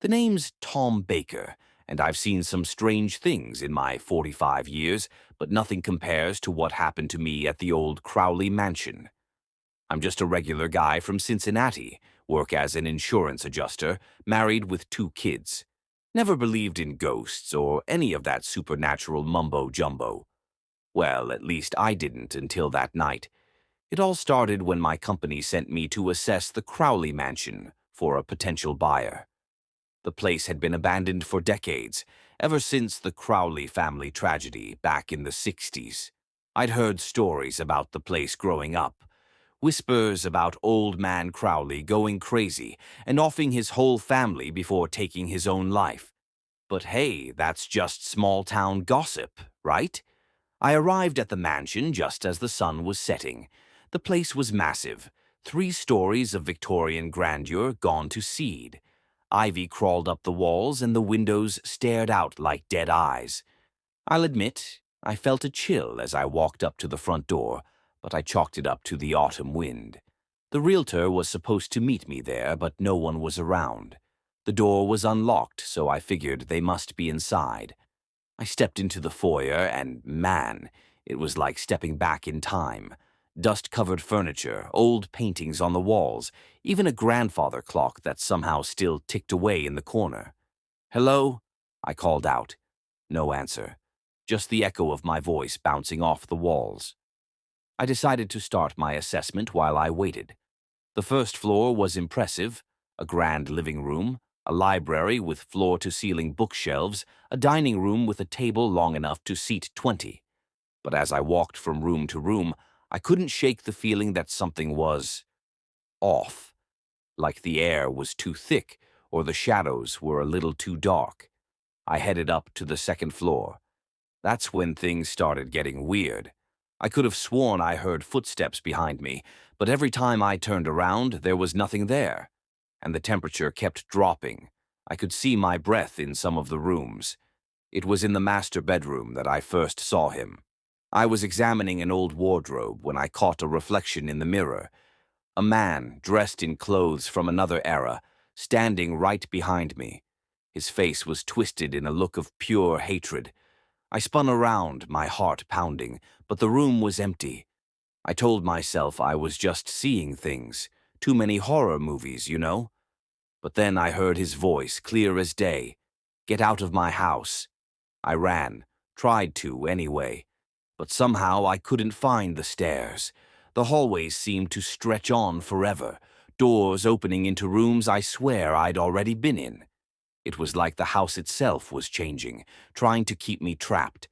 The name's Tom Baker, and I've seen some strange things in my 45 years, but nothing compares to what happened to me at the old Crowley Mansion. I'm just a regular guy from Cincinnati, work as an insurance adjuster, married with 2 kids. Never believed in ghosts or any of that supernatural mumbo-jumbo. Well, at least I didn't until that night. It all started when my company sent me to assess the Crowley Mansion for a potential buyer. The place had been abandoned for decades, ever since the Crowley family tragedy back in the 60s. I'd heard stories about the place growing up, whispers about old man Crowley going crazy and offing his whole family before taking his own life. But hey, that's just small-town gossip, right? I arrived at the mansion just as the sun was setting. The place was massive, 3 stories of Victorian grandeur gone to seed. Ivy crawled up the walls and the windows stared out like dead eyes. I'll admit, I felt a chill as I walked up to the front door, but I chalked it up to the autumn wind. The realtor was supposed to meet me there, but no one was around. The door was unlocked, so I figured they must be inside. I stepped into the foyer and, man, it was like stepping back in time. Dust-covered furniture, old paintings on the walls, even a grandfather clock that somehow still ticked away in the corner. "Hello?" I called out. No answer. Just the echo of my voice bouncing off the walls. I decided to start my assessment while I waited. The first floor was impressive, a grand living room, a library with floor-to-ceiling bookshelves, a dining room with a table long enough to seat 20. But as I walked from room to room, I couldn't shake the feeling that something was off, like the air was too thick or the shadows were a little too dark. I headed up to the second floor. That's when things started getting weird. I could have sworn I heard footsteps behind me, but every time I turned around, there was nothing there. And the temperature kept dropping. I could see my breath in some of the rooms. It was in the master bedroom that I first saw him. I was examining an old wardrobe when I caught a reflection in the mirror. A man, dressed in clothes from another era, standing right behind me. His face was twisted in a look of pure hatred. I spun around, my heart pounding, but the room was empty. I told myself I was just seeing things. Too many horror movies, you know? But then I heard his voice, clear as day. "Get out of my house." I ran, tried to anyway. But somehow I couldn't find the stairs. The hallways seemed to stretch on forever, doors opening into rooms I swear I'd already been in. It was like the house itself was changing, trying to keep me trapped.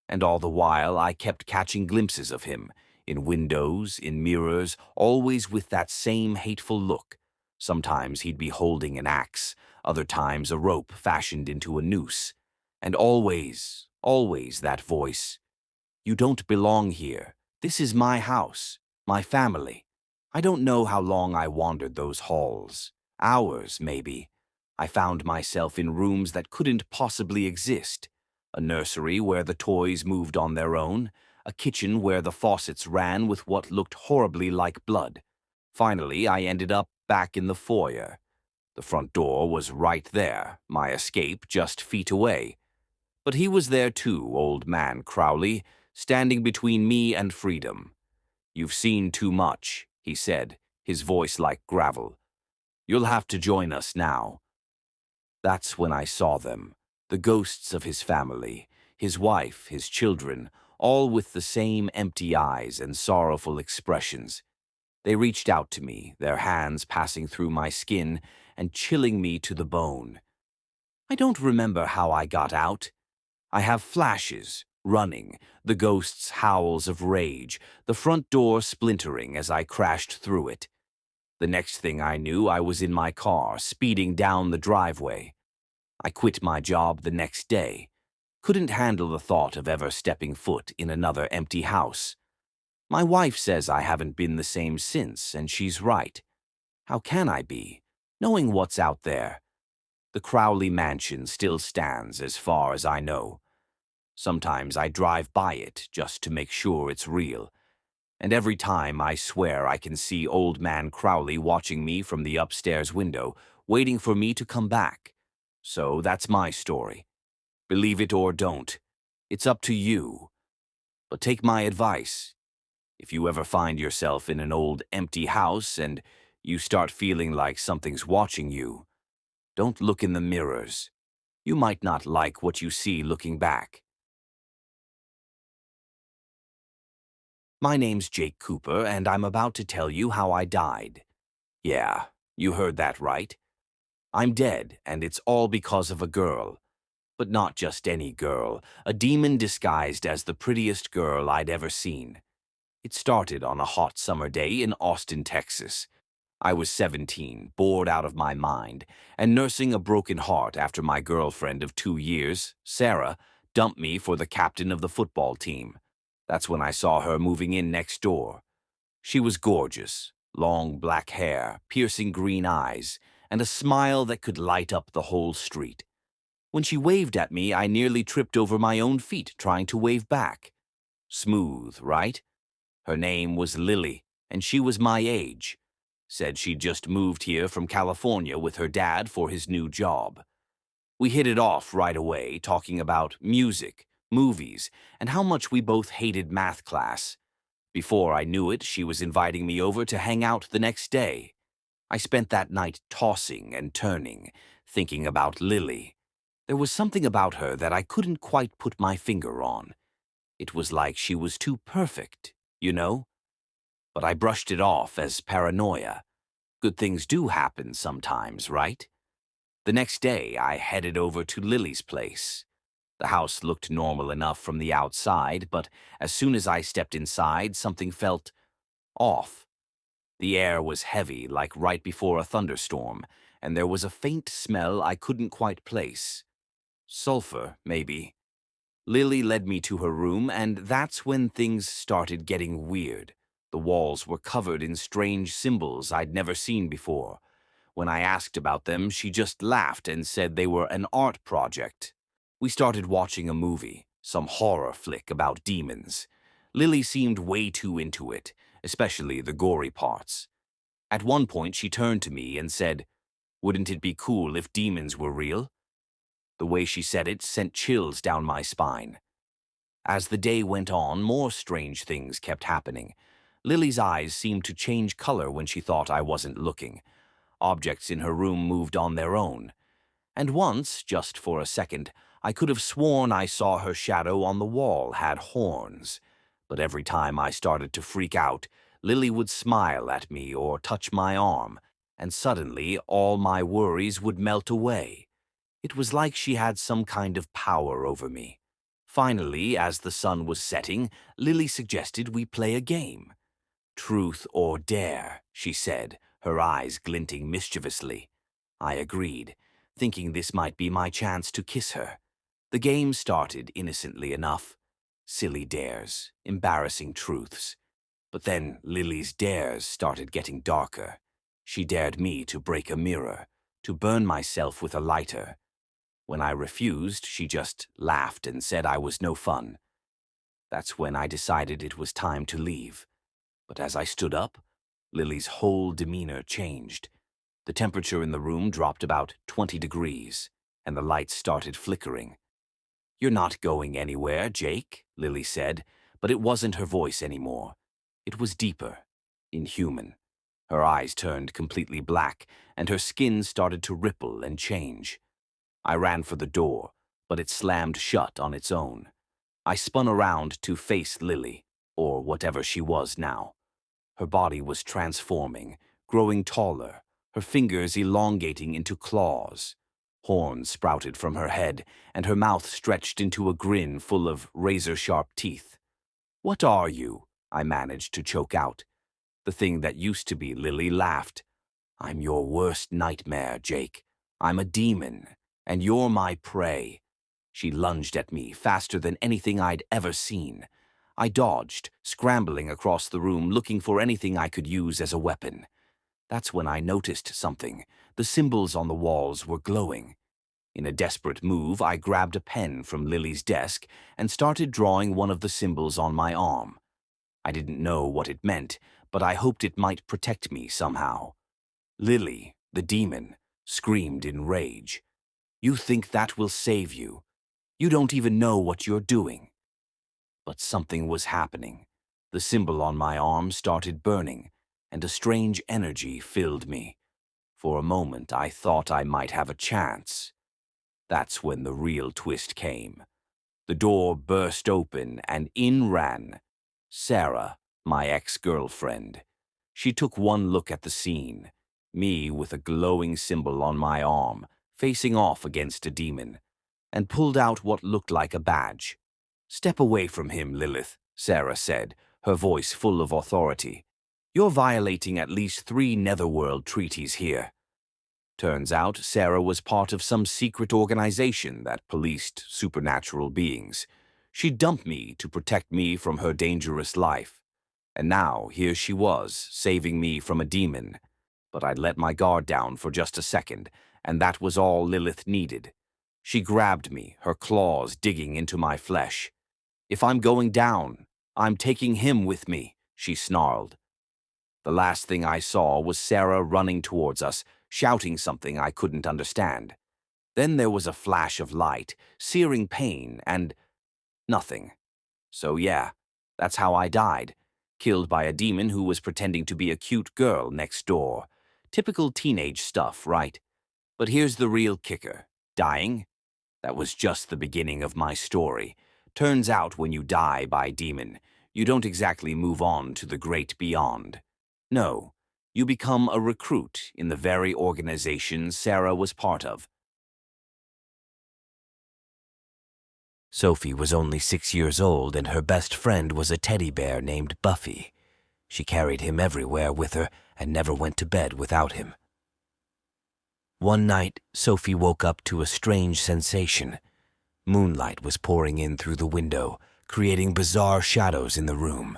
And all the while I kept catching glimpses of him, in windows, in mirrors, always with that same hateful look. Sometimes he'd be holding an axe, other times a rope fashioned into a noose. And always, always that voice. "You don't belong here. This is my house, my family." I don't know how long I wandered those halls. Hours, maybe. I found myself in rooms that couldn't possibly exist. A nursery where the toys moved on their own, a kitchen where the faucets ran with what looked horribly like blood. Finally, I ended up back in the foyer. The front door was right there, my escape just feet away. But he was there too, old man Crowley, standing between me and freedom. "You've seen too much," he said, his voice like gravel. "You'll have to join us now." That's when I saw them, the ghosts of his family, his wife, his children, all with the same empty eyes and sorrowful expressions. They reached out to me, their hands passing through my skin and chilling me to the bone. I don't remember how I got out. I have flashes, running, the ghost's howls of rage, the front door splintering as I crashed through it. The next thing I knew, I was in my car, speeding down the driveway. I quit my job the next day. Couldn't handle the thought of ever stepping foot in another empty house. My wife says I haven't been the same since, and she's right. How can I be, knowing what's out there? The Crowley Mansion still stands as far as I know. Sometimes I drive by it just to make sure it's real. And every time I swear I can see old man Crowley watching me from the upstairs window, waiting for me to come back. So that's my story. Believe it or don't. It's up to you. But take my advice. If you ever find yourself in an old empty house and you start feeling like something's watching you, don't look in the mirrors. You might not like what you see looking back. My name's Jake Cooper, and I'm about to tell you how I died. Yeah, you heard that right. I'm dead, and it's all because of a girl. But not just any girl, a demon disguised as the prettiest girl I'd ever seen. It started on a hot summer day in Austin, Texas. I was 17, bored out of my mind, and nursing a broken heart after my girlfriend of 2 years, Sarah, dumped me for the captain of the football team. That's when I saw her moving in next door. She was gorgeous, long black hair, piercing green eyes, and a smile that could light up the whole street. When she waved at me, I nearly tripped over my own feet trying to wave back. Smooth, right? Her name was Lily, and she was my age. Said she'd just moved here from California with her dad for his new job. We hit it off right away, talking about music, movies, and how much we both hated math class. Before I knew it, she was inviting me over to hang out the next day. I spent that night tossing and turning, thinking about Lily. There was something about her that I couldn't quite put my finger on. It was like she was too perfect, you know? But I brushed it off as paranoia. Good things do happen sometimes, right? The next day, I headed over to Lily's place. The house looked normal enough from the outside, but as soon as I stepped inside, something felt off. The air was heavy, like right before a thunderstorm, and there was a faint smell I couldn't quite place. Sulfur, maybe. Lily led me to her room, and that's when things started getting weird. The walls were covered in strange symbols I'd never seen before. When I asked about them, she just laughed and said they were an art project. We started watching a movie, some horror flick about demons. Lily seemed way too into it, especially the gory parts. At one point, she turned to me and said, "Wouldn't it be cool if demons were real?" The way she said it sent chills down my spine. As the day went on, more strange things kept happening. Lily's eyes seemed to change color when she thought I wasn't looking. Objects in her room moved on their own. And once, just for a second, I could have sworn I saw her shadow on the wall had horns. But every time I started to freak out, Lily would smile at me or touch my arm, and suddenly all my worries would melt away. It was like she had some kind of power over me. Finally, as the sun was setting, Lily suggested we play a game. "Truth or dare," she said, her eyes glinting mischievously. I agreed, thinking this might be my chance to kiss her. The game started innocently enough. Silly dares, embarrassing truths. But then Lily's dares started getting darker. She dared me to break a mirror, to burn myself with a lighter. When I refused, she just laughed and said I was no fun. That's when I decided it was time to leave. But as I stood up, Lily's whole demeanor changed. The temperature in the room dropped about 20 degrees, and the lights started flickering. "You're not going anywhere, Jake," Lily said, but it wasn't her voice anymore. It was deeper, inhuman. Her eyes turned completely black, and her skin started to ripple and change. I ran for the door, but it slammed shut on its own. I spun around to face Lily, or whatever she was now. Her body was transforming, growing taller, her fingers elongating into claws. Horns sprouted from her head, and her mouth stretched into a grin full of razor-sharp teeth. "What are you?" I managed to choke out. The thing that used to be Lily laughed. "I'm your worst nightmare, Jake. I'm a demon, and you're my prey." She lunged at me faster than anything I'd ever seen. I dodged, scrambling across the room looking for anything I could use as a weapon. That's when I noticed something. The symbols on the walls were glowing. In a desperate move, I grabbed a pen from Lily's desk and started drawing one of the symbols on my arm. I didn't know what it meant, but I hoped it might protect me somehow. Lily, the demon, screamed in rage. You think that will save you. You don't even know what you're doing. But something was happening. The symbol on my arm started burning, and a strange energy filled me. For a moment, I thought I might have a chance. That's when the real twist came. The door burst open, and in ran Sarah, my ex-girlfriend. She took one look at the scene, me with a glowing symbol on my arm, facing off against a demon, and pulled out what looked like a badge. "Step away from him, Lilith," Sarah said, her voice full of authority. "You're violating at least 3 Netherworld treaties here." Turns out Sarah was part of some secret organization that policed supernatural beings. She dumped me to protect me from her dangerous life. And now here she was, saving me from a demon. But I'd let my guard down for just a second, and that was all Lilith needed. She grabbed me, her claws digging into my flesh. "If I'm going down, I'm taking him with me," she snarled. The last thing I saw was Sarah running towards us, shouting something I couldn't understand. Then there was a flash of light, searing pain, and nothing. So yeah, that's how I died. Killed by a demon who was pretending to be a cute girl next door. Typical teenage stuff, right? But here's the real kicker. Dying? That was just the beginning of my story. Turns out when you die by demon, you don't exactly move on to the great beyond. No, you become a recruit in the very organization Sarah was part of. Sophie was only 6 years old, and her best friend was a teddy bear named Buffy. She carried him everywhere with her and never went to bed without him. One night, Sophie woke up to a strange sensation. Moonlight was pouring in through the window, creating bizarre shadows in the room.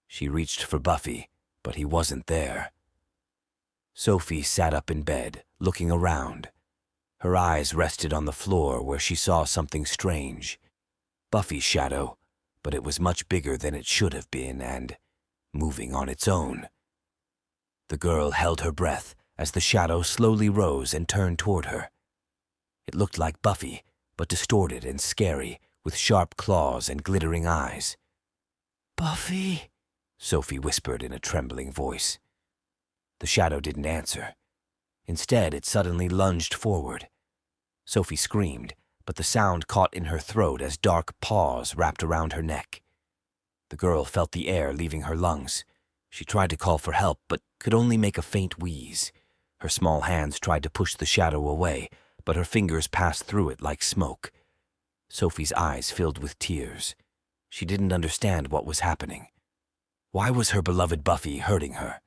She reached for Buffy, but he wasn't there. Sophie sat up in bed, looking around. Her eyes rested on the floor where she saw something strange. Buffy's shadow, but it was much bigger than it should have been and moving on its own. The girl held her breath as the shadow slowly rose and turned toward her. It looked like Buffy, but distorted and scary, with sharp claws and glittering eyes. "Buffy?" Sophie whispered in a trembling voice. The shadow didn't answer. Instead, it suddenly lunged forward. Sophie screamed, but the sound caught in her throat as dark paws wrapped around her neck. The girl felt the air leaving her lungs. She tried to call for help, but could only make a faint wheeze. Her small hands tried to push the shadow away, but her fingers passed through it like smoke. Sophie's eyes filled with tears. She didn't understand what was happening. Why was her beloved Buffy hurting her?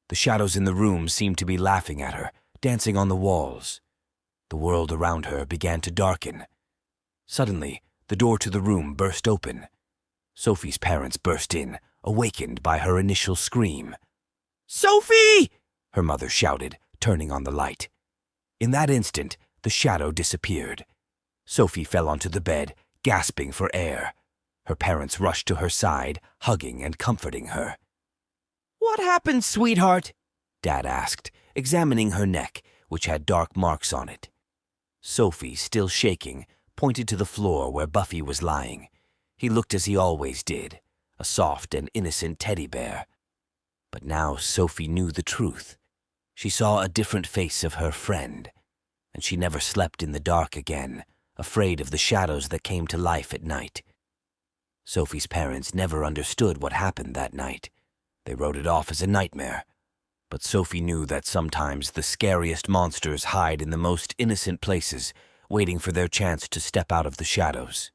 The shadows in the room seemed to be laughing at her, dancing on the walls. The world around her began to darken. Suddenly, the door to the room burst open. Sophie's parents burst in, awakened by her initial scream. "Sophie!" her mother shouted, turning on the light. In that instant, the shadow disappeared. Sophie fell onto the bed, gasping for air. Her parents rushed to her side, hugging and comforting her. "What happened, sweetheart?" Dad asked, examining her neck, which had dark marks on it. Sophie, still shaking, pointed to the floor where Buffy was lying. He looked as he always did, a soft and innocent teddy bear. But now Sophie knew the truth. She saw a different face of her friend, and she never slept in the dark again, afraid of the shadows that came to life at night. Sophie's parents never understood what happened that night. They wrote it off as a nightmare. But Sophie knew that sometimes the scariest monsters hide in the most innocent places, waiting for their chance to step out of the shadows.